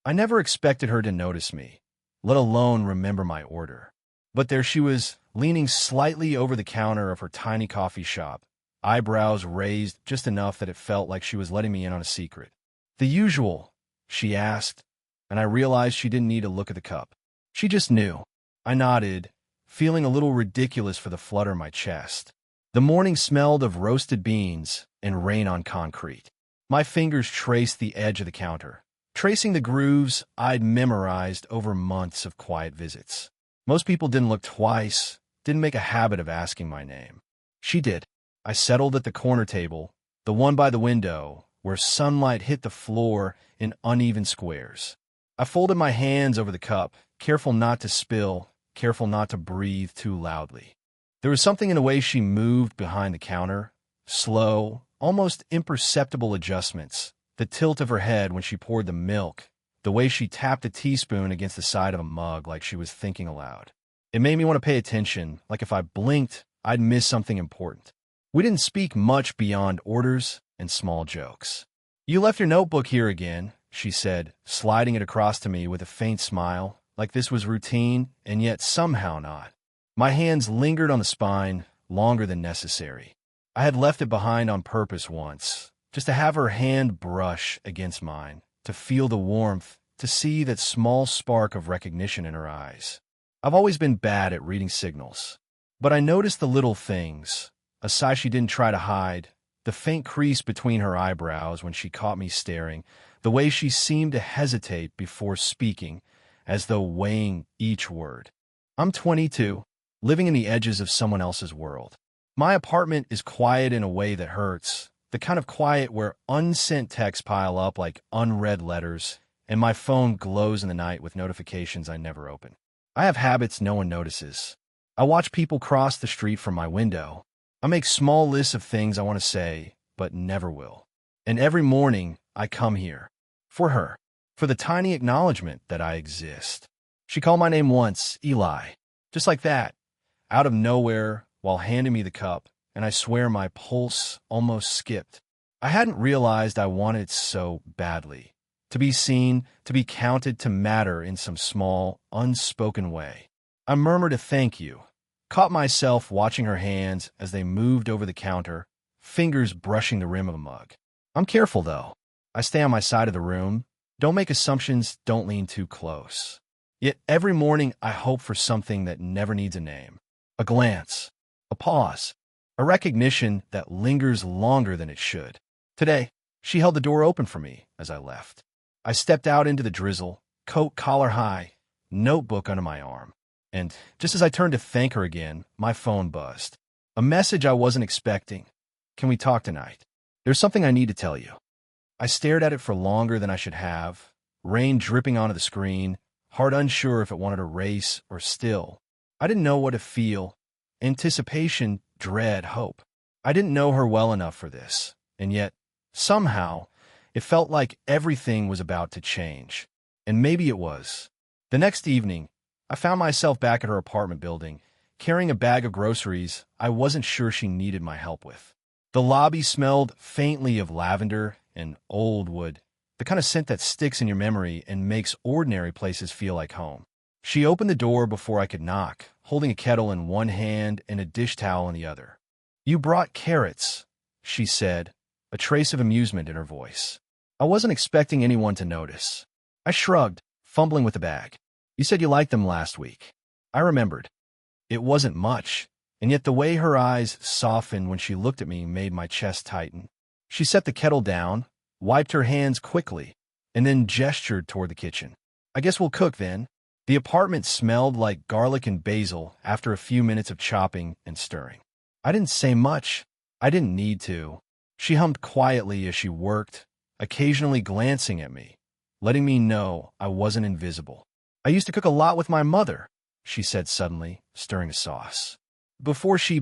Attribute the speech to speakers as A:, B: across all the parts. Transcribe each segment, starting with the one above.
A: I never expected her to notice me, let alone remember my order. But there she was, leaning slightly over the counter of her tiny coffee shop, eyebrows raised just enough that it felt like she was letting me in on a secret. "The usual?" she asked, and I realized she didn't need to look at the cup. She just knew. I nodded, feeling a little ridiculous for the flutter in my chest. The morning smelled of roasted beans and rain on concrete. My fingers traced the edge of the counter, tracing the grooves I'd memorized over months of quiet visits. Most people didn't look twice, didn't make a habit of asking my name. She did. I settled at the corner table, the one by the window, where sunlight hit the floor in uneven squares. I folded my hands over the cup, careful not to spill, careful not to breathe too loudly. There was something in the way she moved behind the counter, slow, almost imperceptible adjustments, the tilt of her head when she poured the milk, the way she tapped a teaspoon against the side of a mug like she was thinking aloud. It made me want to pay attention, like if I blinked, I'd miss something important. We didn't speak much beyond orders and small jokes. "You left your notebook here again," she said, sliding it across to me with a faint smile, like this was routine and yet somehow not. My hands lingered on the spine longer than necessary. I had left it behind on purpose once, just to have her hand brush against mine, to feel the warmth, to see that small spark of recognition in her eyes. I've always been bad at reading signals, but I noticed the little things, a sigh she didn't try to hide, the faint crease between her eyebrows when she caught me staring, the way she seemed to hesitate before speaking, as though weighing each word. I'm 22, living in the edges of someone else's world. My apartment is quiet in a way that hurts, the kind of quiet where unsent texts pile up like unread letters, and my phone glows in the night with notifications I never open. I have habits no one notices. I watch people cross the street from my window. I make small lists of things I want to say, but never will. And every morning, I come here. For her. For the tiny acknowledgement that I exist. She called my name once, Eli. Just like that. Out of nowhere, while handing me the cup, and I swear my pulse almost skipped. I hadn't realized I wanted it so badly. To be seen, to be counted to matter in some small, unspoken way. I murmured a thank you, caught myself watching her hands as they moved over the counter, fingers brushing the rim of a mug. I'm careful, though. I stay on my side of the room. Don't make assumptions, don't lean too close. Yet every morning I hope for something that never needs a name. A glance. A pause. A recognition that lingers longer than it should. Today, she held the door open for me as I left. I stepped out into the drizzle, coat collar high, notebook under my arm. And just as I turned to thank her again, my phone buzzed. A message I wasn't expecting. "Can we talk tonight? There's something I need to tell you." I stared at it for longer than I should have, rain dripping onto the screen, heart unsure if it wanted to race or still. I didn't know what to feel. Anticipation, dread, hope. I didn't know her well enough for this, and yet, somehow, it felt like everything was about to change. And maybe it was. The next evening, I found myself back at her apartment building, carrying a bag of groceries I wasn't sure she needed my help with. The lobby smelled faintly of lavender and old wood, the kind of scent that sticks in your memory and makes ordinary places feel like home. She opened the door before I could knock, holding a kettle in one hand and a dish towel in the other. "You brought carrots," she said, a trace of amusement in her voice. I wasn't expecting anyone to notice. I shrugged, fumbling with the bag. "You said you liked them last week." I remembered. It wasn't much, and yet the way her eyes softened when she looked at me made my chest tighten. She set the kettle down, wiped her hands quickly, and then gestured toward the kitchen. "I guess we'll cook then." The apartment smelled like garlic and basil after a few minutes of chopping and stirring. I didn't say much. I didn't need to. She hummed quietly as she worked, occasionally glancing at me, letting me know I wasn't invisible. "I used to cook a lot with my mother," she said suddenly, stirring a sauce. Before she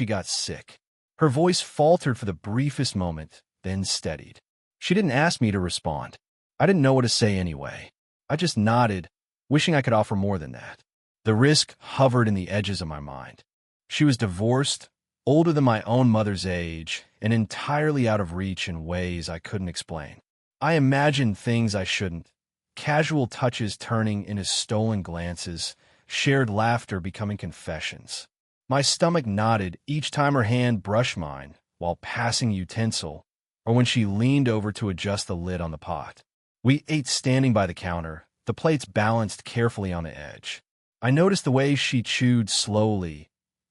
A: got sick." Her voice faltered for the briefest moment, then steadied. She didn't ask me to respond. I didn't know what to say anyway. I just nodded, wishing I could offer more than that. The risk hovered in the edges of my mind. She was divorced, older than my own mother's age, and entirely out of reach in ways I couldn't explain. I imagined things I shouldn't, casual touches turning into stolen glances, shared laughter becoming confessions. My stomach knotted each time her hand brushed mine while passing utensil, or when she leaned over to adjust the lid on the pot. We ate standing by the counter, the plates balanced carefully on the edge. I noticed the way she chewed slowly,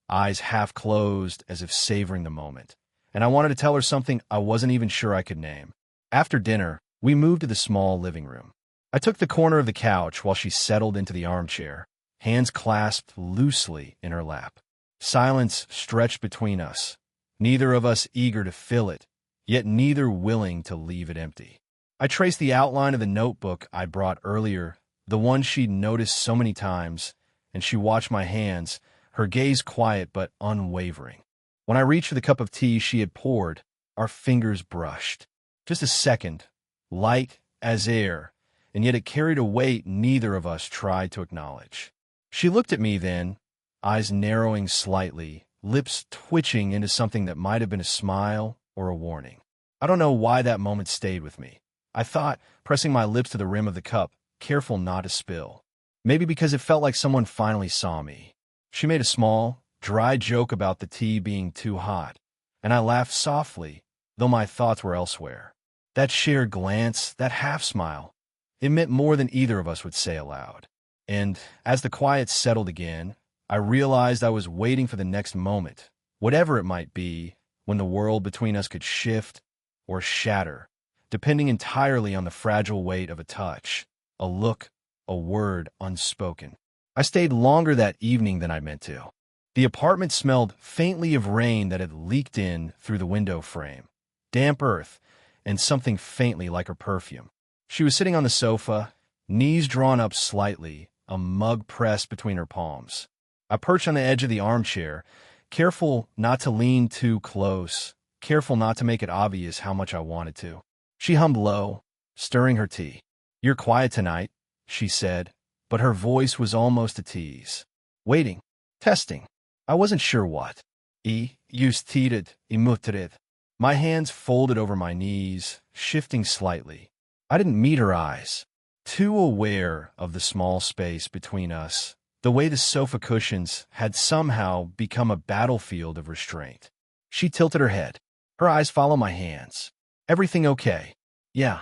A: eyes half closed as if savoring the moment, and I wanted to tell her something I wasn't even sure I could name. After dinner, we moved to the small living room. I took the corner of the couch while she settled into the armchair, hands clasped loosely in her lap. Silence stretched between us, neither of us eager to fill it, yet neither willing to leave it empty. I traced the outline of the notebook I brought earlier, the one she'd noticed so many times, and she watched my hands, her gaze quiet but unwavering. When I reached for the cup of tea she had poured, our fingers brushed. Just a second, light as air, and yet it carried a weight neither of us tried to acknowledge. She looked at me then, eyes narrowing slightly, lips twitching into something that might have been a smile or a warning. I don't know why that moment stayed with me. I thought, pressing my lips to the rim of the cup, careful not to spill. Maybe because it felt like someone finally saw me. She made a small, dry joke about the tea being too hot, and I laughed softly, though my thoughts were elsewhere. That shared glance, that half-smile, it meant more than either of us would say aloud. And as the quiet settled again, I realized I was waiting for the next moment, whatever it might be, when the world between us could shift or shatter, depending entirely on the fragile weight of a touch, a look, a word unspoken. I stayed longer that evening than I meant to. The apartment smelled faintly of rain that had leaked in through the window frame, damp earth, and something faintly like her perfume. She was sitting on the sofa, knees drawn up slightly, a mug pressed between her palms. I perched on the edge of the armchair, careful not to lean too close, careful not to make it obvious how much I wanted to. She hummed low, stirring her tea. "You're quiet tonight," she said, but her voice was almost a tease. Waiting. Testing. I wasn't sure what. Justirad, imutrid. My hands folded over my knees, shifting slightly. I didn't meet her eyes. Too aware of the small space between us, the way the sofa cushions had somehow become a battlefield of restraint. She tilted her head. Her eyes followed my hands. "Everything okay?" "Yeah."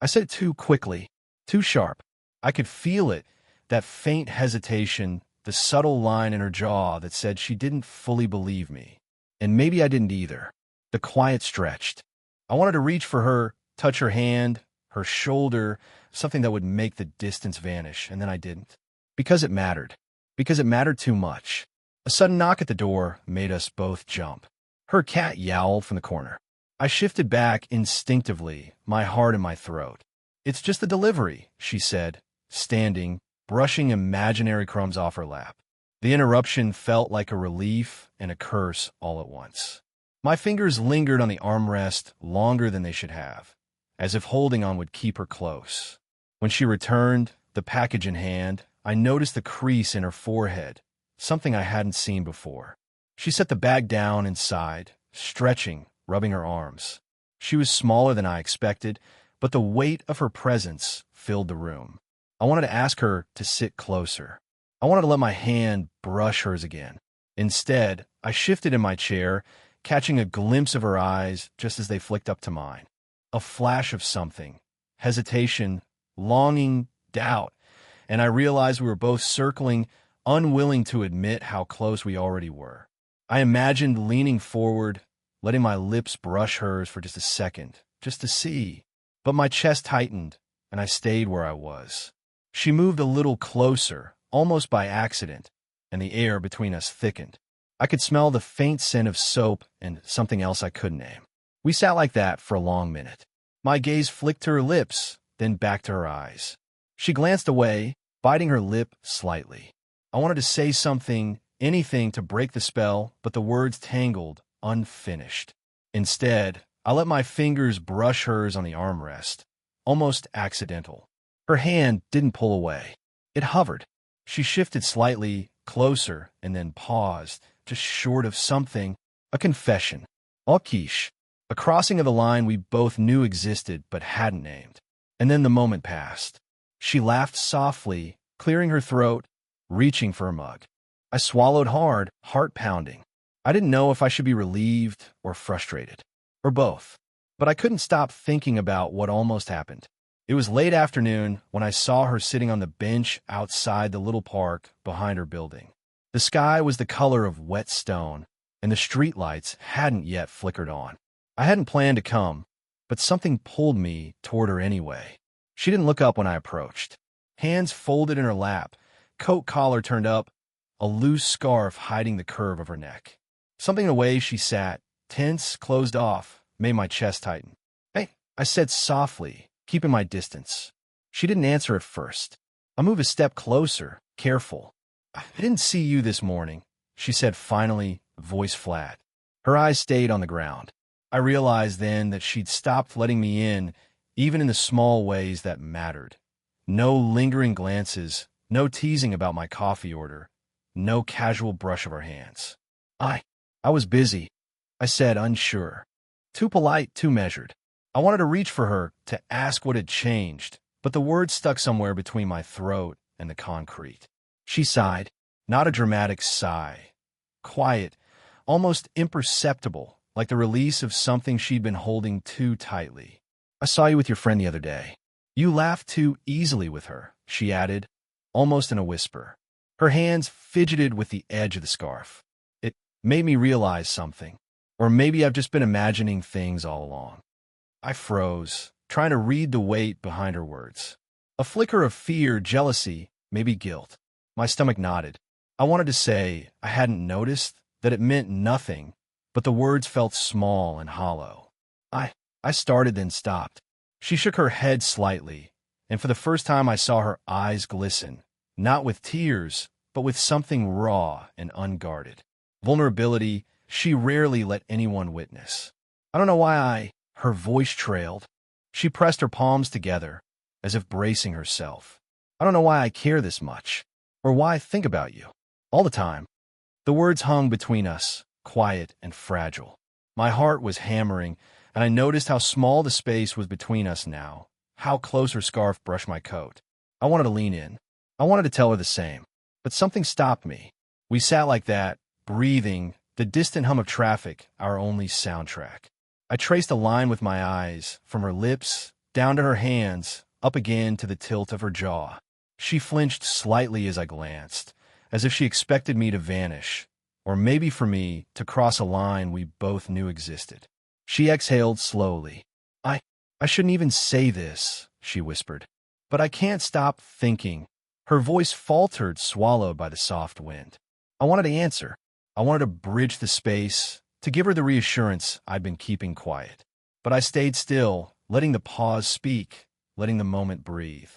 A: I said it too quickly, too sharp. I could feel it, that faint hesitation, the subtle line in her jaw that said she didn't fully believe me. And maybe I didn't either. The quiet stretched. I wanted to reach for her, touch her hand, her shoulder, something that would make the distance vanish, and then I didn't. Because it mattered. Because it mattered too much. A sudden knock at the door made us both jump. Her cat yowled from the corner. I shifted back instinctively, my heart in my throat. "It's just the delivery," she said, standing, brushing imaginary crumbs off her lap. The interruption felt like a relief and a curse all at once. My fingers lingered on the armrest longer than they should have, as if holding on would keep her close. When she returned, the package in hand, I noticed the crease in her forehead, something I hadn't seen before. She set the bag down and sighed, stretching, rubbing her arms. She was smaller than I expected, but the weight of her presence filled the room. I wanted to ask her to sit closer. I wanted to let my hand brush hers again. Instead, I shifted in my chair, catching a glimpse of her eyes just as they flicked up to mine. A flash of something, hesitation, longing, doubt, and I realized we were both circling, unwilling to admit how close we already were. I imagined leaning forward, letting my lips brush hers for just a second, just to see. But my chest tightened, and I stayed where I was. She moved a little closer, almost by accident, and the air between us thickened. I could smell the faint scent of soap and something else I couldn't name. We sat like that for a long minute. My gaze flicked to her lips, then back to her eyes. She glanced away, biting her lip slightly. I wanted to say something, anything to break the spell, but the words tangled, unfinished. Instead, I let my fingers brush hers on the armrest, almost accidental. Her hand didn't pull away. It hovered. She shifted slightly, closer, and then paused, just short of something, a confession. Quiche. A crossing of the line we both knew existed but hadn't named. And then the moment passed. She laughed softly, clearing her throat, reaching for a mug. I swallowed hard, heart pounding. I didn't know if I should be relieved or frustrated, or both. But I couldn't stop thinking about what almost happened. It was late afternoon when I saw her sitting on the bench outside the little park behind her building. The sky was the color of wet stone, and the streetlights hadn't yet flickered on. I hadn't planned to come, but something pulled me toward her anyway. She didn't look up when I approached. Hands folded in her lap, coat collar turned up, a loose scarf hiding the curve of her neck. Something in the way she sat, tense, closed off, made my chest tighten. "Hey," I said softly, keeping my distance. She didn't answer at first. I moved a step closer, careful. "I didn't see you this morning," she said finally, voice flat. Her eyes stayed on the ground. I realized then that she'd stopped letting me in, even in the small ways that mattered. No lingering glances, no teasing about my coffee order, no casual brush of her hands. I was busy," I said, unsure. Too polite, too measured. I wanted to reach for her, to ask what had changed, but the words stuck somewhere between my throat and the concrete. She sighed, not a dramatic sigh. Quiet, almost imperceptible, like the release of something she'd been holding too tightly. "I saw you with your friend the other day. You laughed too easily with her," she added, almost in a whisper. Her hands fidgeted with the edge of the scarf. It made me realize something. Or maybe I've just been imagining things all along. I froze, trying to read the weight behind her words. A flicker of fear, jealousy, maybe guilt. My stomach nodded. I wanted to say I hadn't noticed, that it meant nothing, but the words felt small and hollow. I started, then stopped. She shook her head slightly, and for the first time I saw her eyes glisten, not with tears, but with something raw and unguarded. Vulnerability she rarely let anyone witness. I don't know why her voice trailed. She pressed her palms together, as if bracing herself. "I don't know why I care this much, or why I think about you, all the time." The words hung between us, quiet and fragile. My heart was hammering, and I noticed how small the space was between us now, how close her scarf brushed my coat. I wanted to lean in. I wanted to tell her the same, but something stopped me. We sat like that, breathing, the distant hum of traffic, our only soundtrack. I traced a line with my eyes, from her lips, down to her hands, up again to the tilt of her jaw. She flinched slightly as I glanced, as if she expected me to vanish, or maybe for me to cross a line we both knew existed. She exhaled slowly. I shouldn't even say this," she whispered. "But I can't stop thinking." Her voice faltered, swallowed by the soft wind. I wanted to answer. I wanted to bridge the space, to give her the reassurance I'd been keeping quiet. But I stayed still, letting the pause speak, letting the moment breathe.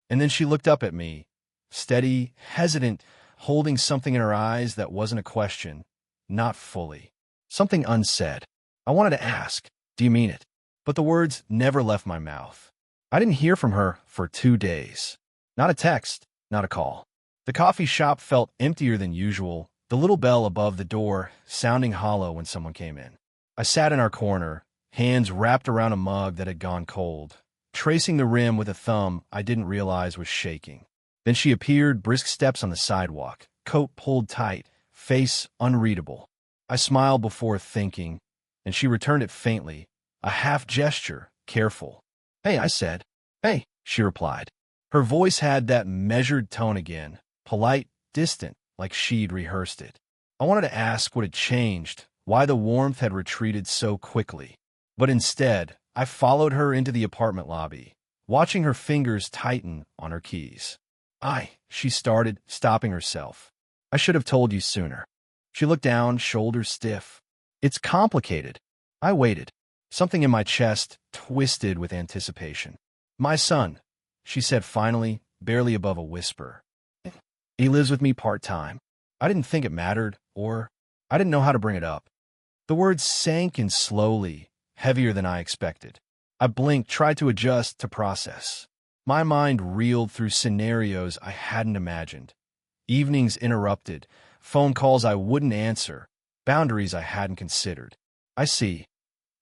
A: And then she looked up at me, steady, hesitant, holding something in her eyes that wasn't a question, not fully. Something unsaid. I wanted to ask, "Do you mean it?" But the words never left my mouth. I didn't hear from her for 2 days. Not a text, not a call. The coffee shop felt emptier than usual, the little bell above the door sounding hollow when someone came in. I sat in our corner, hands wrapped around a mug that had gone cold, tracing the rim with a thumb I didn't realize was shaking. Then she appeared, brisk steps on the sidewalk, coat pulled tight, face unreadable. I smiled before thinking, and she returned it faintly, a half gesture, careful. "Hey," I said. "Hey," she replied. Her voice had that measured tone again, polite, distant, like she'd rehearsed it. I wanted to ask what had changed, why the warmth had retreated so quickly. But instead, I followed her into the apartment lobby, watching her fingers tighten on her keys. She started, stopping herself. "I should have told you sooner." She looked down, shoulders stiff. "It's complicated." I waited. Something in my chest twisted with anticipation. "My son," she said finally, barely above a whisper. "He lives with me part-time." I didn't think it mattered, or I didn't know how to bring it up. The words sank in slowly, heavier than I expected. I blinked, tried to adjust, to process. My mind reeled through scenarios I hadn't imagined. Evenings interrupted, phone calls I wouldn't answer, boundaries I hadn't considered. "I see,"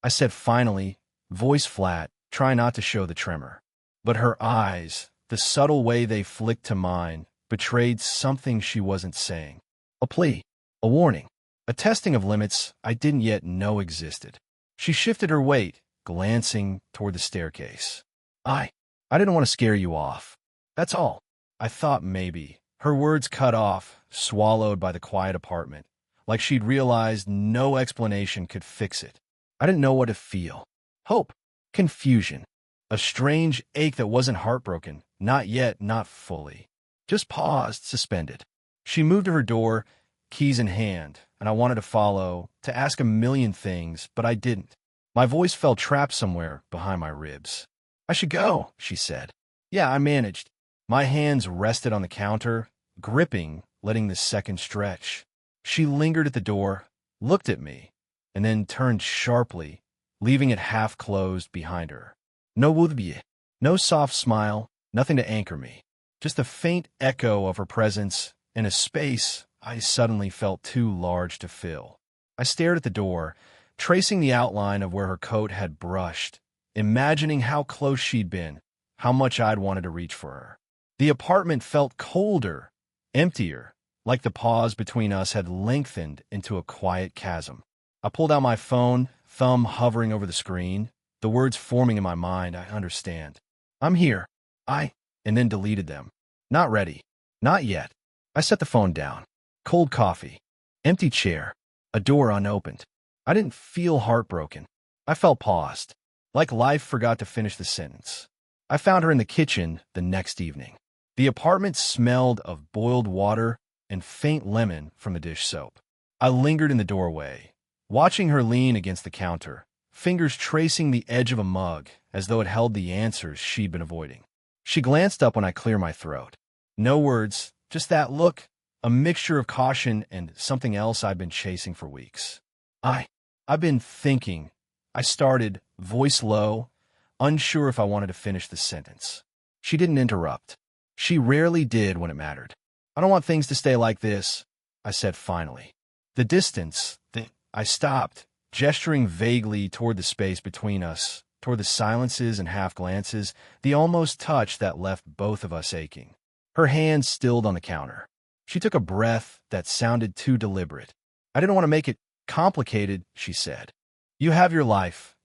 A: I said finally, voice flat, trying not to show the tremor. But her eyes, the subtle way they flicked to mine, betrayed something she wasn't saying. A plea, a warning, a testing of limits I didn't yet know existed. She shifted her weight, glancing toward the staircase. I didn't want to scare you off. That's all. I thought maybe. Her words cut off, swallowed by the quiet apartment, like she'd realized no explanation could fix it. I didn't know what to feel. Hope, confusion, a strange ache that wasn't heartbroken, not yet, not fully. Just paused, suspended. She moved to her door, keys in hand, and I wanted to follow, to ask a million things, but I didn't. My voice felt trapped somewhere behind my ribs. I should go, she said. Yeah, I managed. My hands rested on the counter, gripping, letting the second stretch. She lingered at the door, looked at me, and then turned sharply, leaving it half closed behind her. No would-be, no soft smile, nothing to anchor me. Just a faint echo of her presence in a space I suddenly felt too large to fill. I stared at the door, tracing the outline of where her coat had brushed, imagining how close she'd been, how much I'd wanted to reach for her. The apartment felt colder, emptier, like the pause between us had lengthened into a quiet chasm. I pulled out my phone, thumb hovering over the screen, the words forming in my mind. I understand. I'm here. And then deleted them. Not ready. Not yet. I set the phone down. Cold coffee. Empty chair. A door unopened. I didn't feel heartbroken. I felt paused, like life forgot to finish the sentence. I found her in the kitchen the next evening. The apartment smelled of boiled water and faint lemon from the dish soap. I lingered in the doorway, watching her lean against the counter, fingers tracing the edge of a mug as though it held the answers she'd been avoiding. She glanced up when I cleared my throat. No words, just that look, a mixture of caution and something else I'd been chasing for weeks. I've been thinking. I started, voice low, unsure if I wanted to finish the sentence. She didn't interrupt. She rarely did when it mattered. I don't want things to stay like this, I said finally. The distance, I stopped, gesturing vaguely toward the space between us, toward the silences and half-glances, the almost touch that left both of us aching. Her hand stilled on the counter. She took a breath that sounded too deliberate. I didn't want to make it complicated, she said. You have your life.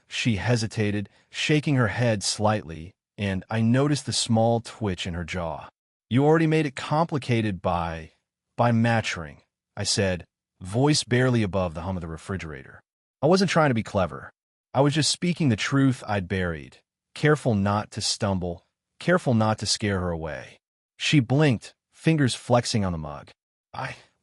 A: She hesitated, shaking her head slightly, and I noticed the small twitch in her jaw. You already made it complicated by maturing, I said, voice barely above the hum of the refrigerator. I wasn't trying to be clever. I was just speaking the truth I'd buried, careful not to stumble, careful not to scare her away. She blinked, fingers flexing on the mug.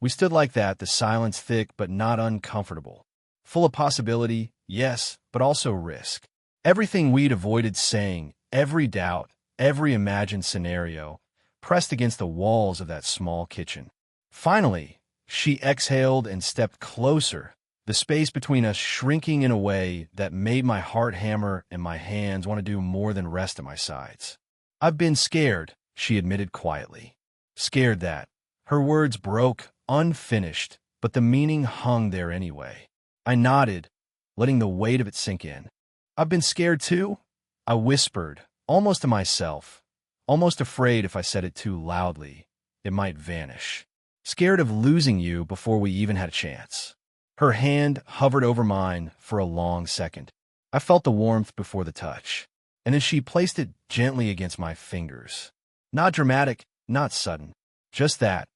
A: We stood like that, the silence thick but not uncomfortable. Full of possibility, yes, but also risk. Everything we'd avoided saying, every doubt, every imagined scenario, pressed against the walls of that small kitchen. Finally, she exhaled and stepped closer, the space between us shrinking in a way that made my heart hammer and my hands want to do more than rest at my sides. I've been scared, she admitted quietly. Scared that. Her words broke, unfinished, but the meaning hung there anyway. I nodded, letting the weight of it sink in. I've been scared too, I whispered, almost to myself, almost afraid if I said it too loudly, it might vanish. Scared of losing you before we even had a chance. Her hand hovered over mine for a long second. I felt the warmth before the touch, and then she placed it gently against my fingers. Not dramatic, not sudden, just that.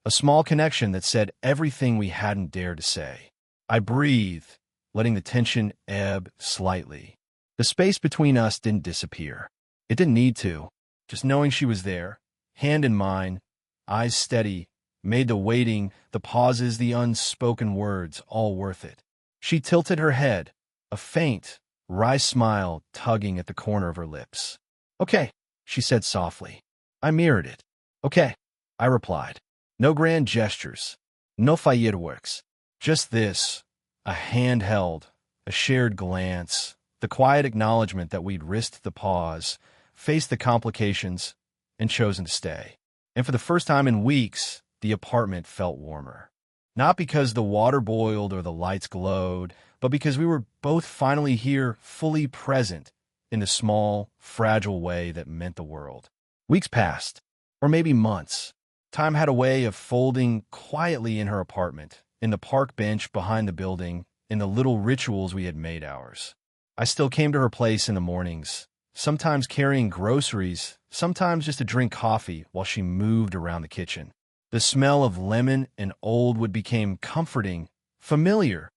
A: A small connection that said everything we hadn't dared to say. I breathed, letting the tension ebb slightly. The space between us didn't disappear. It didn't need to. Just knowing she was there, hand in mine, eyes steady, made the waiting, the pauses, the unspoken words all worth it. She tilted her head, a faint, wry smile tugging at the corner of her lips. Okay, she said softly. I mirrored it. Okay, I replied. No grand gestures, no fireworks. Just this, a hand held, a shared glance, the quiet acknowledgement that we'd risked the pause, faced the complications, and chosen to stay. And for the first time in weeks, the apartment felt warmer. Not because the water boiled or the lights glowed, but because we were both finally here, fully present, in the small, fragile way that meant the world. Weeks passed, or maybe months. Time had a way of folding quietly in her apartment, in the park bench behind the building, in the little rituals we had made ours. I still came to her place in the mornings, sometimes carrying groceries, sometimes just to drink coffee while she moved around the kitchen. The smell of lemon and old wood became comforting, familiar,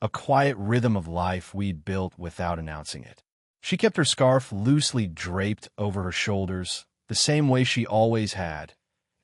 A: a quiet rhythm of life we'd built without announcing it. She kept her scarf loosely draped over her shoulders, the same way she always had,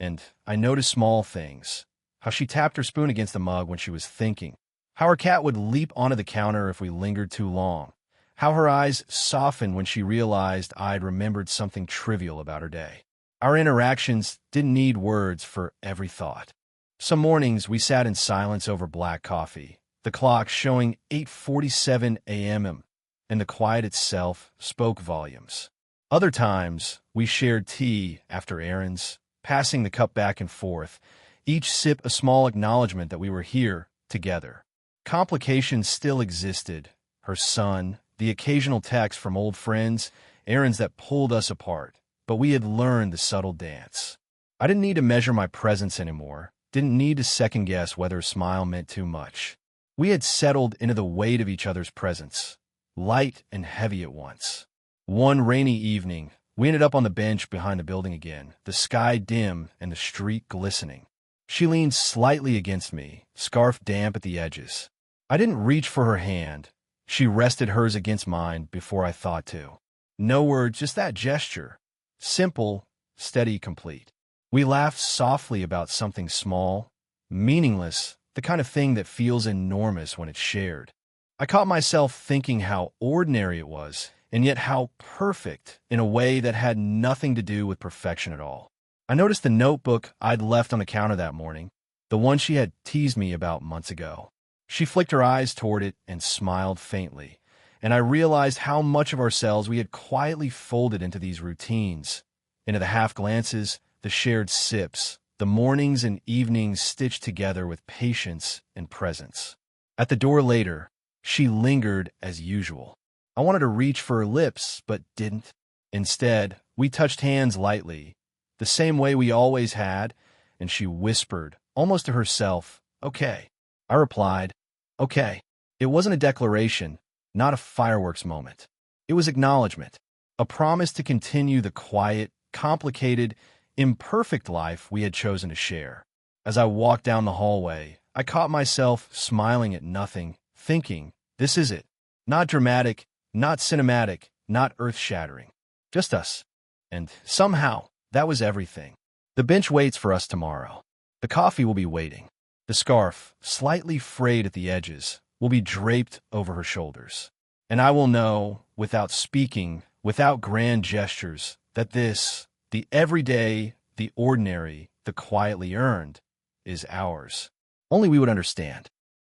A: and I noticed small things. How she tapped her spoon against the mug when she was thinking. How her cat would leap onto the counter if we lingered too long. How her eyes softened when she realized I'd remembered something trivial about her day. Our interactions didn't need words for every thought. Some mornings we sat in silence over black coffee, the clock showing 8:47 a.m., and the quiet itself spoke volumes. Other times, we shared tea after errands, passing the cup back and forth, each sip a small acknowledgement that we were here together. Complications still existed. Her son, the occasional text from old friends, errands that pulled us apart. But we had learned the subtle dance. I didn't need to measure my presence anymore, didn't need to second-guess whether a smile meant too much. We had settled into the weight of each other's presence, light and heavy at once. One rainy evening, we ended up on the bench behind the building again, the sky dim and the street glistening. She leaned slightly against me, scarf damp at the edges. I didn't reach for her hand. She rested hers against mine before I thought to. No word, just that gesture. Simple, steady, complete. We laughed softly about something small, meaningless, the kind of thing that feels enormous when it's shared. I caught myself thinking how ordinary it was, and yet how perfect in a way that had nothing to do with perfection at all. I noticed the notebook I'd left on the counter that morning, the one she had teased me about months ago. She flicked her eyes toward it and smiled faintly, and I realized how much of ourselves we had quietly folded into these routines, into the half-glances, the shared sips, the mornings and evenings stitched together with patience and presence. At the door later, she lingered as usual. I wanted to reach for her lips, but didn't. Instead, we touched hands lightly, the same way we always had, and she whispered, almost to herself, "Okay." I replied, "Okay." It wasn't a declaration, not a fireworks moment. It was acknowledgement, a promise to continue the quiet, complicated, imperfect life we had chosen to share. As I walked down the hallway, I caught myself smiling at nothing, thinking, this is it. Not dramatic, not cinematic, not earth-shattering. Just us. And somehow, that was everything. The bench waits for us tomorrow. The coffee will be waiting. The scarf, slightly frayed at the edges, will be draped over her shoulders. And I will know, without speaking, without grand gestures, that this, the everyday, the ordinary, the quietly earned, is ours. Only we would understand.